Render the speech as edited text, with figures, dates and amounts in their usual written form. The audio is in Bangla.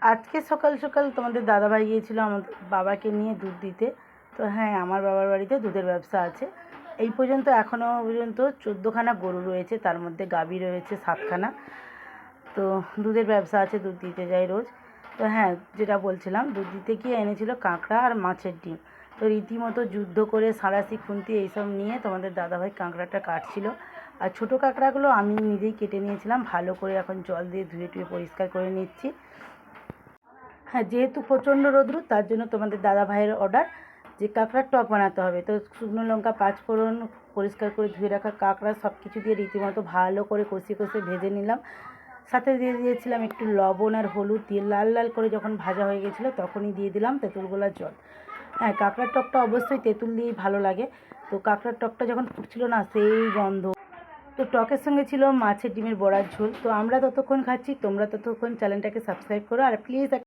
আজকে সকাল সকাল তোমাদের দাদাভাই গিয়েছিল আমাদের বাবাকে নিয়ে দুধ দিতে। তো হ্যাঁ, আমার বাবার বাড়িতে দুধের ব্যবসা আছে। এই পর্যন্ত এখনও পর্যন্ত 14খানা গরু রয়েছে, তার মধ্যে গাভী রয়েছে 7খানা। তো দুধের ব্যবসা আছে, দুধ দিতে যাই রোজ। তো হ্যাঁ, যেটা বলছিলাম, দুধ দিতে গিয়ে এনেছিল কাঁকড়া আর মাছের ডিম। তো রীতিমতো যুদ্ধ করে সাঁড়াশি খুন্তি এইসব নিয়ে তোমাদের দাদাভাই কাঁকড়াটা কাটছিল। আর ছোটো কাঁকড়াগুলো আমি নিজেই কেটে নিয়েছিলাম, ভালো করে এখন জল দিয়ে ধুয়ে টুয়ে পরিষ্কার করে নিচ্ছি। হ্যাঁ, যেহেতু প্রচণ্ড রোদ্রু, তার জন্য তোমাদের দাদা ভাইয়ের অর্ডার যে কাঁকড়ার টক বানাতে হবে। তো শুকনো লঙ্কা, পাঁচফোড়ন, পরিষ্কার করে ধুয়ে রাখা কাঁকড়া সব কিছু দিয়ে রীতিমতো ভালো করে কষিয়ে কষিয়ে ভেজে নিলাম। সাথে দিয়ে দিয়েছিলাম একটু লবণ আর হলুদ দিয়ে লাল লাল করে যখন ভাজা হয়ে গেছিলো তখনই দিয়ে দিলাম তেঁতুল গোলার জল। হ্যাঁ, কাঁকড়ার টকটা অবশ্যই তেঁতুল দিয়েই ভালো লাগে। তো কাঁকড়ার টকটা যখন ফুটছিল না, সেই গন্ধ। তো টকের সঙ্গে ছিল মাছের ডিমের বড়ার ঝোল। তো আমরা ততক্ষণ খাচ্ছি, তোমরা ততক্ষণ চ্যানেলটাকে সাবস্ক্রাইব করো আর প্লিজ